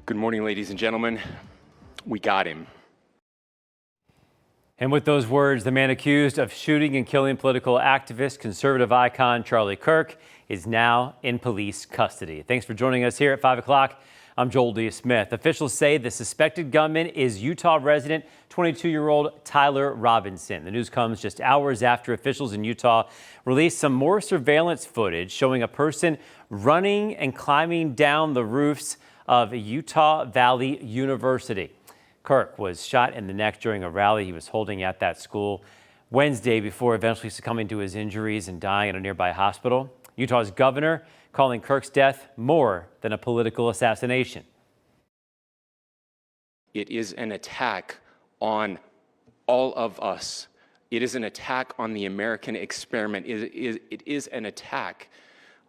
Good morning, ladies and gentlemen. We got him. And with those words, the man accused of shooting and killing political activist, conservative icon Charlie Kirk is now in police custody. Thanks for joining us here at 5 o'clock. I'm Joel D. Smith. Officials say the suspected gunman is Utah resident 22-year-old Tyler Robinson. The news comes just hours after officials in Utah released some more surveillance footage showing a person running and climbing down the roofs of Utah Valley University. Kirk was shot in the neck during a rally he was holding at that school Wednesday before eventually succumbing to his injuries and dying at a nearby hospital. Utah's governor calling Kirk's death more than a political assassination. It is an attack on all of us. It is an attack on the American experiment. It is an attack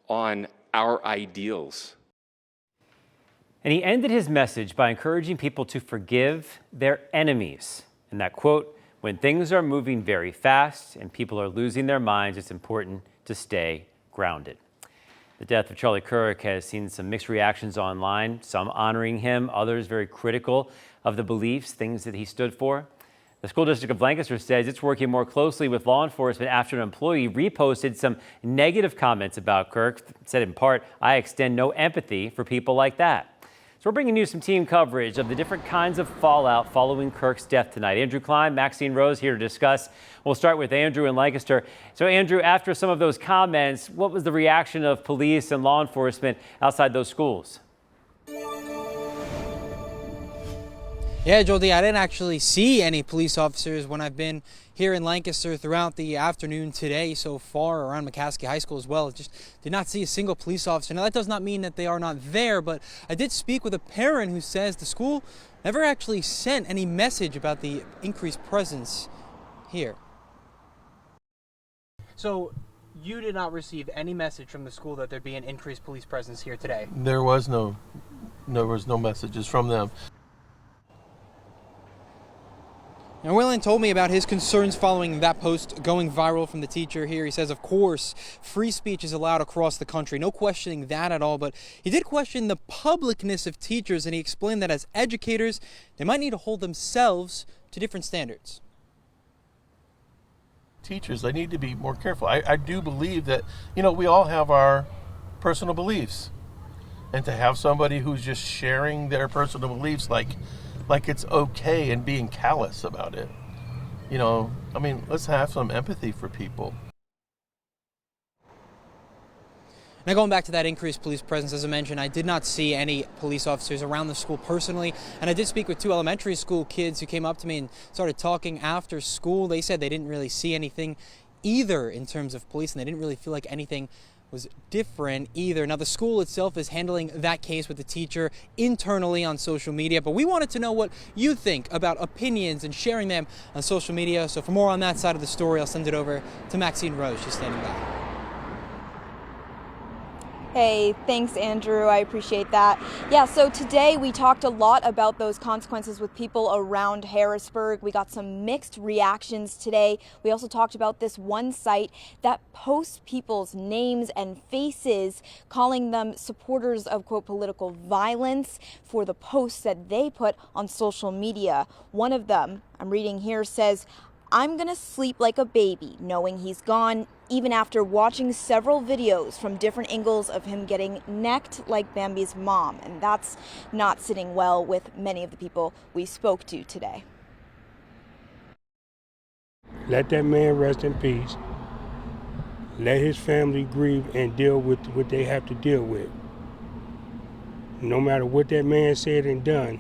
on our ideals. And he ended his message by encouraging people to forgive their enemies. And that quote, "When things are moving very fast and people are losing their minds, it's important to stay grounded." The death of Charlie Kirk has seen some mixed reactions online, some honoring him, others very critical of the beliefs, things that he stood for. The school district of Lancaster says it's working more closely with law enforcement after an employee reposted some negative comments about Kirk, said in part, "I extend no empathy for people like that." So we're bringing you some team coverage of the different kinds of fallout following Kirk's death tonight. Andrew Klein, Maxine Rose here to discuss. We'll start with Andrew in Lancaster. So Andrew, after some of those comments, what was the reaction of police and law enforcement outside those schools? Yeah, Joel, I didn't actually see any police officers when I've been here in Lancaster throughout the afternoon today so far, around McCaskey High School as well. Just did not see a single police officer. Now, that does not mean that they are not there, but I did speak with a parent who says the school never actually sent any message about the increased presence here. So you did not receive any message from the school that there'd be an increased police presence here today? There was no messages from them. Now, Willen told me about his concerns following that post going viral from the teacher here. He says, of course, free speech is allowed across the country. No questioning that at all. But he did question the publicness of teachers, and he explained that as educators, they might need to hold themselves to different standards. Teachers, they need to be more careful. I do believe that, we all have our personal beliefs. And to have somebody who's just sharing their personal beliefs like it's okay and being callous about it. Let's have some empathy for people. Now, going back to that increased police presence, as I mentioned, I did not see any police officers around the school personally, and I did speak with two elementary school kids who came up to me and started talking after school. They said they didn't really see anything either in terms of police, and they didn't really feel like anything was different either. Now, the school itself is handling that case with the teacher internally on social media, but we wanted to know what you think about opinions and sharing them on social media. So for more on that side of the story, I'll send it over to Maxine Rose, just standing by. Hey, thanks, Andrew. I appreciate that. Yeah, so today we talked a lot about those consequences with people around Harrisburg. We got some mixed reactions today. We also talked about this one site that posts people's names and faces, calling them supporters of, quote, political violence for the posts that they put on social media. One of them, I'm reading here, says, "I'm gonna sleep like a baby knowing he's gone, even after watching several videos from different angles of him getting necked like Bambi's mom." And that's not sitting well with many of the people we spoke to today. Let that man rest in peace. Let his family grieve and deal with what they have to deal with. No matter what that man said and done,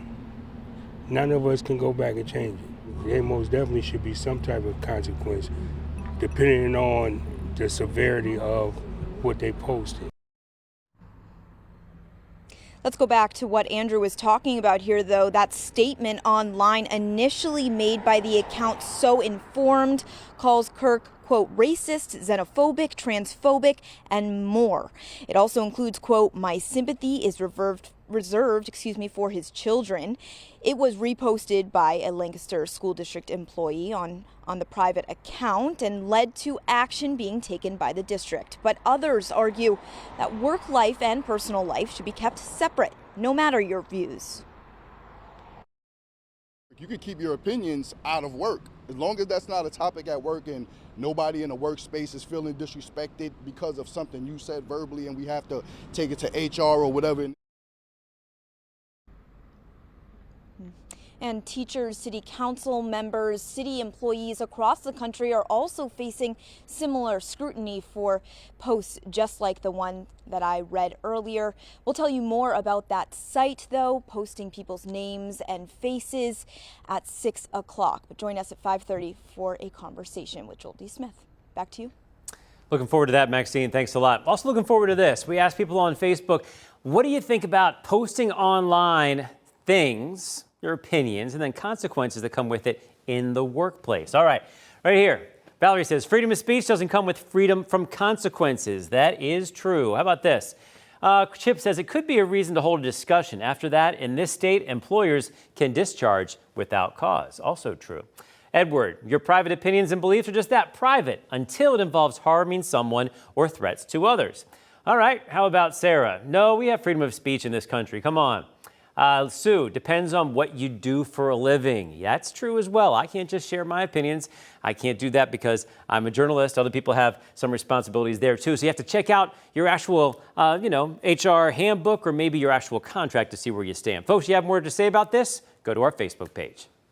none of us can go back and change it. There most definitely should be some type of consequence, depending on the severity of what they posted. Let's go back to what Andrew was talking about here, though. That statement online initially made by the account So Informed calls Kirk, quote, racist, xenophobic, transphobic, and more. It also includes, quote, "My sympathy is reserved for his children." It was reposted by a Lancaster School District employee on the private account and led to action being taken by the district. But others argue that work life and personal life should be kept separate. no matter your views. You can keep your opinions out of work. As long as that's not a topic at work and nobody in the workspace is feeling disrespected because of something you said verbally and we have to take it to HR or whatever. And teachers, city council members, city employees across the country are also facing similar scrutiny for posts just like the one that I read earlier. We'll tell you more about that site, though, posting people's names and faces at 6 o'clock. But join us at 5:30 for a conversation with Joel D. Smith. Back to you. Looking forward to that, Maxine. Thanks a lot. Also looking forward to this. We asked people on Facebook, what do you think about posting online things, your opinions, and then consequences that come with it in the workplace? All right here. Valerie says, freedom of speech doesn't come with freedom from consequences. That is true. How about this? Chip says it could be a reason to hold a discussion. After that, in this state, employers can discharge without cause. Also true. Edward, your private opinions and beliefs are just that, private, until it involves harming someone or threats to others. All right, how about Sarah? No, we have freedom of speech in this country. Come on. Sue, depends on what you do for a living. That's true as well. I can't just share my opinions. I can't do that because I'm a journalist. Other people have some responsibilities there too. So you have to check out your actual, HR handbook or maybe your actual contract to see where you stand. Folks, you have more to say about this? Go to our Facebook page.